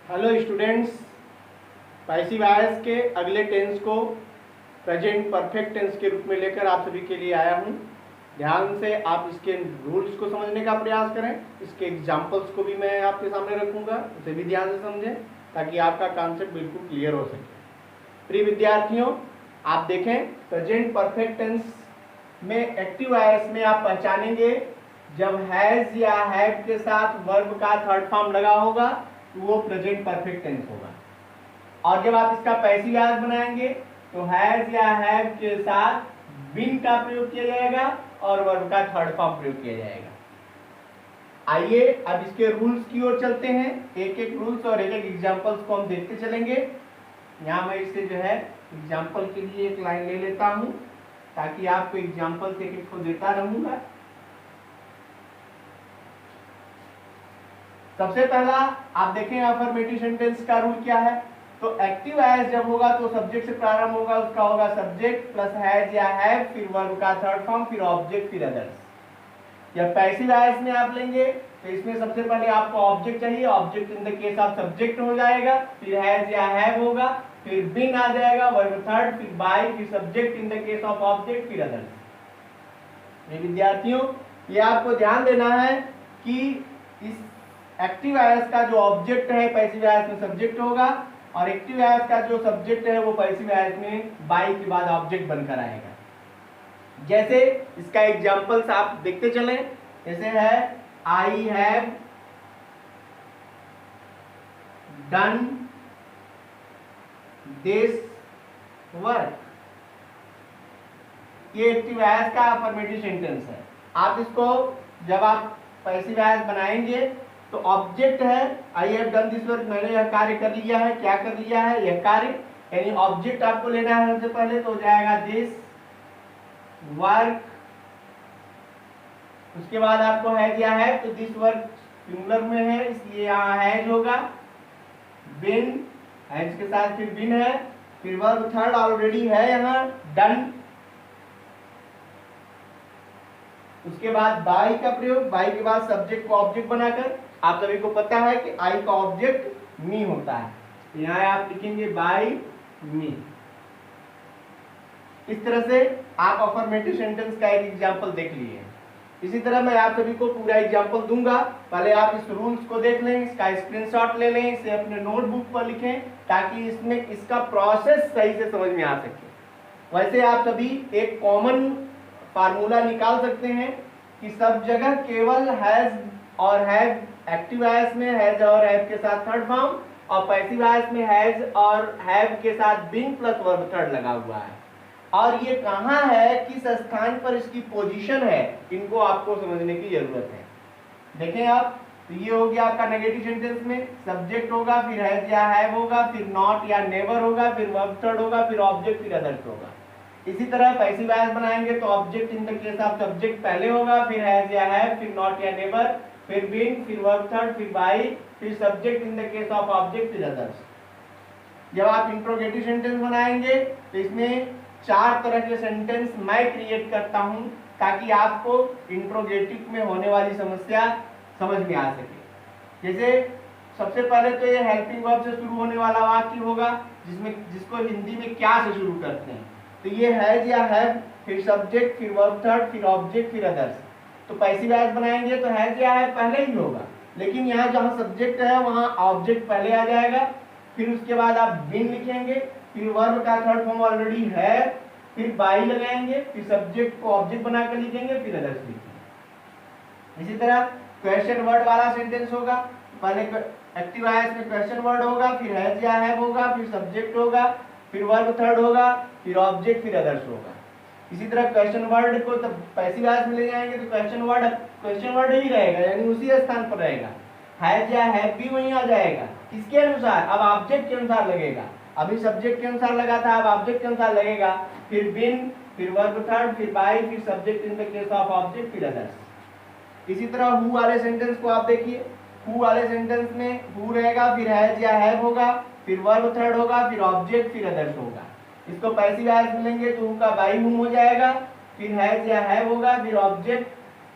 Hello students, passive voice के अगले tense को प्रेजेंट परफेक्ट टेंस के रूप में लेकर आप सभी के लिए आया हूं। ध्यान से आप इसके रूल्स को समझने का प्रयास करें। इसके एग्जांपल्स को भी मैं आपके सामने रखूंगा, उसे भी ध्यान से समझें ताकि आपका कॉन्सेप्ट बिल्कुल क्लियर हो सके। प्रिय विद्यार्थियों, आप देखें प्रेजेंट परफेक्ट टेंस में एक्टिव वॉइस में आप पहचानेंगे जब हैज या हैव के साथ वर्ब का थर्ड फॉर्म लगा होगा तो वो प्रेजेंट परफेक्ट टेंस होगा। और जब आप इसका पैसिव वॉइस बनाएंगे तो हैज या हैव के साथ बीन का प्रयोग किया जाएगा और वर्ब का थर्ड फॉर्म प्रयोग किया जाएगा। आइए अब इसके रूल्स की ओर चलते हैं। एक एक रूल्स और एक एक एग्जांपल्स को हम देखते चलेंगे। यहाँ मैं इसे जो है एग्जांपल के लिए एक लाइन ले लेता हूं ताकि आपको एग्जांपल एक एक को देता रहूंगा। सबसे पहला आप देखें अफर्मेटिव सेंटेंस का रूल क्या है। तो एक्टिव वॉइस जब होगा तो सब्जेक्ट से प्रारंभ होगा, उसका होगा सब्जेक्ट प्लस हैज या हैव, फिर वर्ब का थर्ड फॉर्म, फिर ऑब्जेक्ट, फिर अदर्स। या पैसिव वॉइस में आप लेंगे तो इसमें सबसे पहले आपको ऑब्जेक्ट चाहिए, object in the case of subject हो जाएगा, फिर हैज या हैव होगा, फिर बीन आ जाएगा, वर्ब थर्ड, फिर बाय, फिर subject in the case of object, फिर अदर्स। मेरे विद्यार्थियों, ये आपको ध्यान देना है कि इस एक्टिव वॉइस का जो ऑब्जेक्ट है पैसिव वॉइस में सब्जेक्ट होगा और एक्टिव वॉइस का जो सब्जेक्ट है वो पैसिव वॉइस में बाय के बाद ऑब्जेक्ट बनकर आएगा। जैसे इसका एग्जांपल्स आप देखते चलें। जैसे है I have done this work, ये एक्टिव वॉइस का अफर्मेटिव सेंटेंस है। आप इसको जब आप पैसिव वॉइस बनाएंगे तो ऑब्जेक्ट है I have done this work, मैंने यह कार्य कर लिया है। क्या कर लिया है? यह कार्य, यानी ऑब्जेक्ट आपको लेना है सबसे पहले, तो हो जाएगा दिस वर्क। उसके बाद आपको हैज या है, तो दिस वर्क सिंगुलर में है इसलिए यहाँ हैज होगा। बिन, हैज के साथ फिर बिन है, फिर वर्ब थर्ड ऑलरेडी है यहाँ डन। उसके बाद बाय का प्रयोग, बाय के बाद सब्जेक्ट को ऑब्जेक्ट बनाकर। आप सभी को पता है कि आई का ऑब्जेक्ट मी होता है, यहाँ आप लिखेंगे बाय मी। इस तरह से आप अफर्मेटिव सेंटेंस का एक एग्जांपल देख लिए। इसी तरह मैं आप सभी को पूरा एग्जांपल दूंगा, पहले आप इस रूल्स को देख लें, इसका स्क्रीनशॉट ले लें, इसे अपने नोटबुक पर लिखें ताकि इसमें इसका प्रोसेस सही से समझ में आ सके। वैसे आप सभी एक कॉमन फार्मूला निकाल सकते हैं कि सब जगह केवल हैज और हैव, एक्टिव वॉइस में हैज और हैव के साथ थर्ड फॉर्म और पैसिव वॉइस में हैज और हैव के साथ बीन प्लस वर्ब थर्ड लगा हुआ है। और ये कहाँ है, किस स्थान पर इसकी पोजीशन है, इनको आपको समझने की जरूरत है। देखें आप, तो ये हो गया आपका नेगेटिव सेंटेंस में सब्जेक्ट होगा, फिर हैज या हैव होगा, फिर नॉट या नेवर होगा, फिर वर्ब थर्ड होगा, फिर ऑब्जेक्ट, फिर अदर्स होगा। इसी तरह पैसिव वॉइस बनाएंगे तो object in the case of subject पहले होगा, फिर हैज या हैव, फिर नॉट या नेवर, फिर बीन, फिर वर्ब थर्ड, फिर बाय, फिर subject in the case of object, फिर अदर्स। जब आप इंट्रोगेटिव सेंटेंस बनाएंगे तो इसमें 4 तरह के सेंटेंस मैं क्रिएट करता हूं ताकि आपको इंट्रोगेटिव में होने वाली समस्या समझ में आ सके। जैसे सबसे पहले तो ये हेल्पिंग वर्ब से शुरू होने वाला वाक्य होगा जिसको हिंदी में क्या से शुरू करते हैं। तो ये हैज या हैव, फिर सब्जेक्ट, फिर वर्ब थर्ड, फिर ऑब्जेक्ट, फिर अदर्स। तो पैसिव वॉइस बनाएंगे तो हैज या हैव पहले ही होगा, लेकिन यहाँ जहाँ सब्जेक्ट है वहाँ ऑब्जेक्ट पहले आ जाएगा। फिर उसके बाद आप बीन लिखेंगे, फिर वर्ब का थर्ड फॉर्म ऑलरेडी है, फिर बाय लगाएंगे, फिर सब्जेक्ट को ऑब्जेक्ट बनाकर लिखेंगे, फिर अदर्स लिखेंगे। इसी तरह क्वेश्चन वर्ड वाला सेंटेंस होगा, पहले एक्टिव वॉइस में क्वेश्चन वर्ड होगा, फिर हैज या हैव होगा, फिर सब्जेक्ट होगा, फिर वर्ब थर्ड होगा, फिर ऑब्जेक्ट, फिर अदर्स होगा। इसी तरह क्वेश्चन वर्ड को तब पैसिव वॉइस में ले जाएंगे तो क्वेश्चन वर्ड ही रहेगा, यानी उसी स्थान पर रहेगा। हैज या हैव भी वहीं आ जाएगा, किसके अनुसार? अब ऑब्जेक्ट के अनुसार लगेगा। अभी सब्जेक्ट के अनुसार लगा था, अब ऑब्जेक्ट के अनुसार लगेगा। फिर बिन, फिर वर्ब थर्ड, फिर बाय, फिर subject in the case of object, फिर अदर्स। इसी तरह हु वाले सेंटेंस को आप देखिए। हु वाले सेंटेंस में हु रहेगा, फिर हैज या हैव होगा, फिर वर्ब थर्ड होगा, फिर ऑब्जेक्ट, फिर अदर्स होगा। इसको पैसिव वॉइस मिलेंगे तो हु का बाय हुम हो जाएगा, फिर हैज या हैव होगा, फिर ऑब्जेक्ट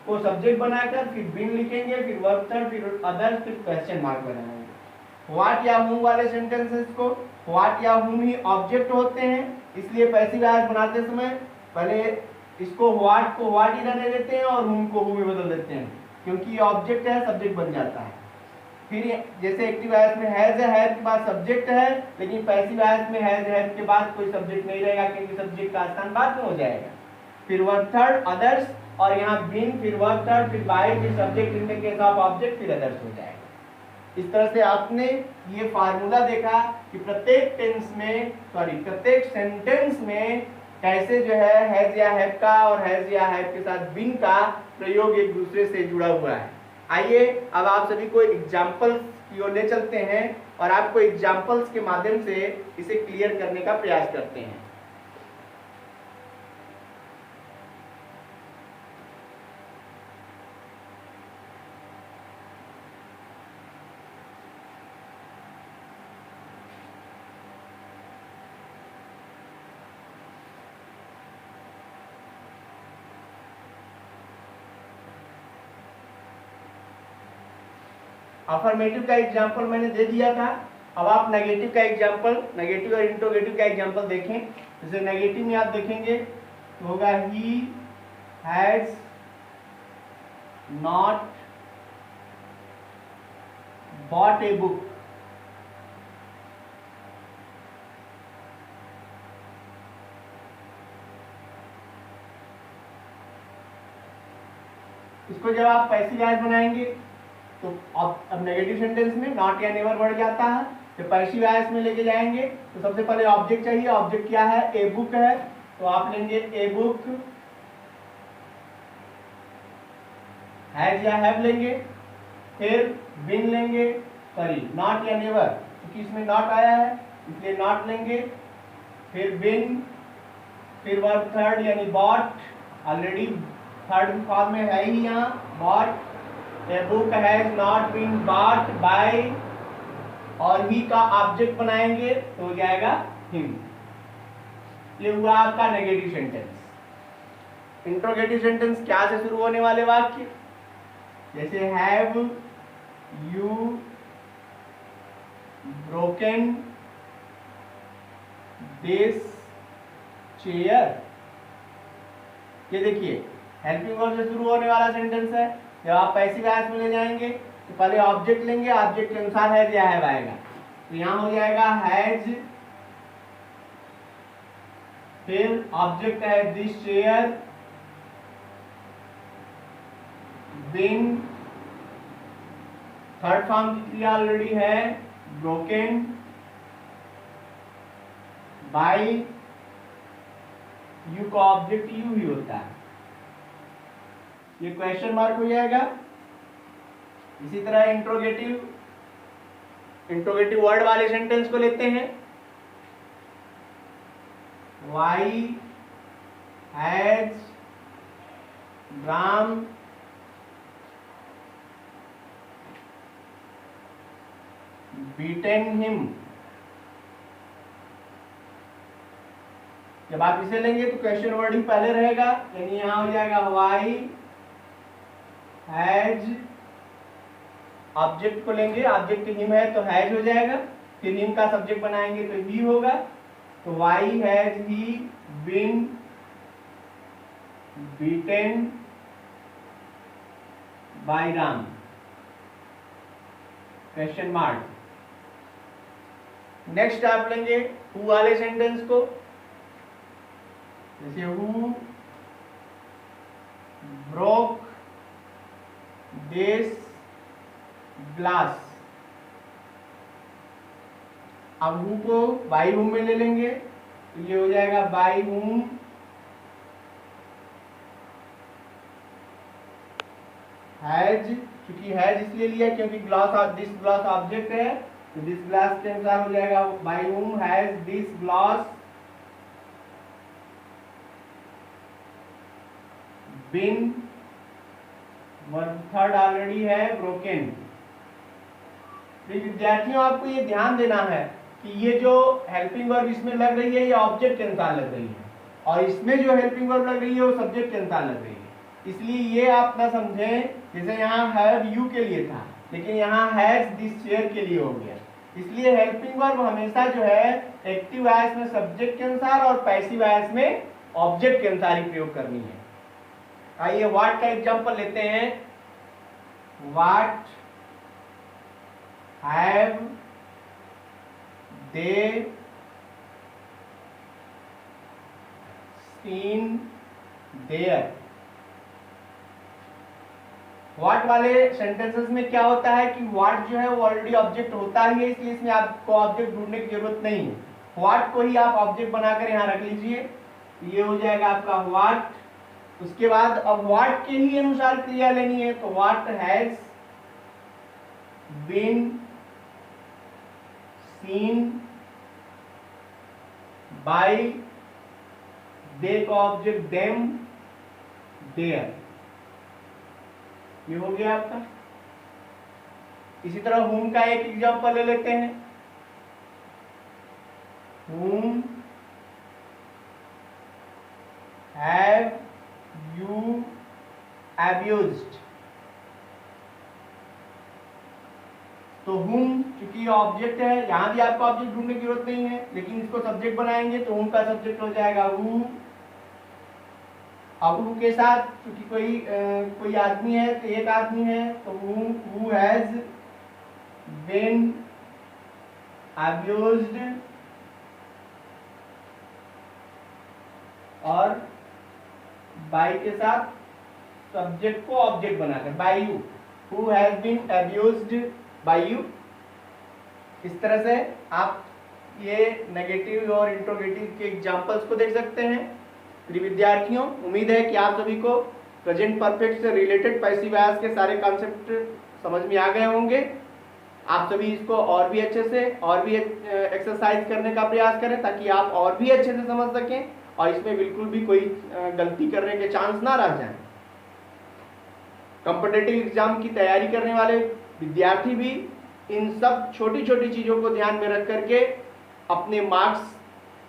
को सब्जेक्ट बनाकर, फिर बिन लिखेंगे, फिर वर्ब थर्ड, फिर अदर्स, फिर क्वेश्चन मार्क बनाएंगे। व्हाट या हूम वाले सेंटेंसेस को व्हाट या हूम ही ऑब्जेक्ट होते हैं, इसलिए पैसिव वॉइस बनाते समय पहले इसको व्हाट को व्हाट ही रहने देते हैं और हूम को हूम ही बदल देते हैं, क्योंकि ये ऑब्जेक्ट है, सब्जेक्ट बन जाता है। फिर जैसे एक्टिव वॉइस में हैज है के बाद सब्जेक्ट है, लेकिन पैसिव वॉइस में हैज के बाद कोई सब्जेक्ट नहीं रहेगा, क्योंकि सब्जेक्ट का स्थान बाद में हो जाएगा। फिर वर्ब थर्ड अदर्स, और यहाँ बीन, फिर वर्ब थर्ड, फिर बाय, फिर subject in the case of object, फिर अदर्स हो जाएगा। इस तरह से आपने ये फार्मूला देखा कि प्रत्येक सेंटेंस में कैसे जो है हैज या हैव का और हैज या हैव के साथ बीन का प्रयोग एक दूसरे से जुड़ा हुआ है। आइए अब आप सभी को एग्जाम्पल्स की ओर ले चलते हैं और आपको एग्जाम्पल्स के माध्यम से इसे क्लियर करने का प्रयास करते हैं। अफर्मेटिव का एग्जाम्पल मैंने दे दिया था। अब आप नेगेटिव का एग्जाम्पल, नेगेटिव और इंट्रोगेटिव का एग्जाम्पल देखें। जैसे नेगेटिव में आप देखेंगे तो होगा he has not bought a book. इसको जब आप पैसिव वॉइस बनाएंगे तो अब नेगेटिव सेंटेंस में नॉट या नेवर बढ़ जाता है। तो पैसिव वॉइस में लेके जाएंगे तो सबसे पहले ऑब्जेक्ट चाहिए। ऑब्जेक्ट क्या है? ए बुक है, तो आप लेंगे ए बुक, हैज या हैव लेंगे, फिर बिन लेंगे, सॉरी नॉट या नेवर, क्योंकि इसमें नॉट आया है इसलिए नॉट लेंगे, फिर बिन, फिर वर्ब थर्ड यानी बॉट, ऑलरेडी थर्ड फॉर्म में है ही यहाँ bot. A book has not been bought by, और ही का ऑब्जेक्ट बनाएंगे तो हो जाएगा him। ये हुआ आपका नेगेटिव सेंटेंस। इंट्रोगेटिव सेंटेंस क्या से शुरू होने वाले वाक्य? जैसे have you broken this chair. ये देखिए हेल्पिंग वर्ब से शुरू होने वाला सेंटेंस है। जब आप पैसिव वॉइस में ले जाएंगे तो पहले ऑब्जेक्ट लेंगे, ऑब्जेक्ट के अनुसार हैज या हैव आएगा, तो यहां हो जाएगा हैज, फिर ऑब्जेक्ट है this chair, been, third form की क्रिया ऑलरेडी है ब्रोकन, बाय, यू का ऑब्जेक्ट यू ही होता है, ये क्वेश्चन मार्क हो जाएगा। इसी तरह इंट्रोगेटिव वर्ड वाले सेंटेंस को लेते हैं। Why has Ram beaten him. जब आप इसे लेंगे तो क्वेश्चन वर्ड ही पहले रहेगा, यानी यहां हो जाएगा वाई हैज, ऑब्जेक्ट को लेंगे, ऑब्जेक्ट हिम है तो हैज हो जाएगा, फिर हिम का सब्जेक्ट बनाएंगे तो ही होगा, तो why has he been beaten by Ram, question mark. Next आप लेंगे हु वाले सेंटेंस को। जैसे हु ब्रोक दिस ग्लास। अब हु को बाई हुम में ले लेंगे तो ये हो जाएगा बाई हुम हैज, क्योंकि हैज इसलिए लिया क्योंकि ग्लास, दिस ग्लास ऑब्जेक्ट है, तो दिस ग्लास के अनुसार हो जाएगा by whom has this glass been, verb third already है ब्रोकन। विद्यार्थियों आपको ये ध्यान देना है कि ये जो हेल्पिंग वर्ब इसमें लग रही है ये ऑब्जेक्ट के अनुसार लग रही है, और इसमें जो हेल्पिंग वर्ब लग रही है वो सब्जेक्ट के अनुसार लग रही है। इसलिए ये आप ना समझें जैसे यहाँ हैव यू के लिए था, लेकिन यहाँ हैज दिस चेयर के लिए हो गया। इसलिए हेल्पिंग वर्ब हमेशा जो है एक्टिव वॉइस में सब्जेक्ट के अनुसार और पैसिव वॉइस में ऑब्जेक्ट के अनुसार ही प्रयोग करनी है। आइए व्हाट का एग्जांपल लेते हैं। What have they seen there. What वाले सेंटेंसेस में क्या होता है कि व्हाट जो है वो ऑलरेडी ऑब्जेक्ट होता ही है, इसलिए इसमें आपको ऑब्जेक्ट ढूंढने की जरूरत नहीं है। व्हाट को ही आप ऑब्जेक्ट बनाकर यहाँ रख लीजिए, ये हो जाएगा आपका व्हाट। उसके बाद अब व्हाट के ही अनुसार क्रिया लेनी है, तो what has been seen by they का ऑब्जेक्ट देम देयर, ये हो गया आपका। इसी तरह whom का एक एग्जांपल ले लेते हैं। whom have you abused। तो whom चूंकि ऑब्जेक्ट है, यहां भी आपको ऑब्जेक्ट ढूंढने की जरूरत नहीं है, लेकिन इसको सब्जेक्ट बनाएंगे तो whom का सब्जेक्ट हो जाएगा who। अब who के साथ क्योंकि कोई आदमी है तो एक आदमी है, तो who has been abused, और by के साथ सब्जेक्ट को ऑब्जेक्ट बनाकर by you, who has been abused by you। इस तरह से आप ये नेगेटिव और इंट्रोगेटिव के एग्जांपल्स को देख सकते हैं। प्रिय विद्यार्थियों, उम्मीद है कि आप सभी को प्रेजेंट परफेक्ट से रिलेटेड पैसिव वॉइस के सारे कॉन्सेप्ट समझ में आ गए होंगे। आप सभी इसको और भी अच्छे से और भी एक्सरसाइज करने का प्रयास करें ताकि आप और भी अच्छे से समझ सकें और इसमें बिल्कुल भी कोई गलती करने के चांस ना रह जाए। कॉम्पिटिटिव एग्जाम की तैयारी करने वाले विद्यार्थी भी इन सब छोटी छोटी चीज़ों को ध्यान में रख करके अपने मार्क्स,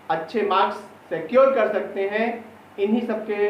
अच्छे मार्क्स सिक्योर कर सकते हैं। इन्हीं सबके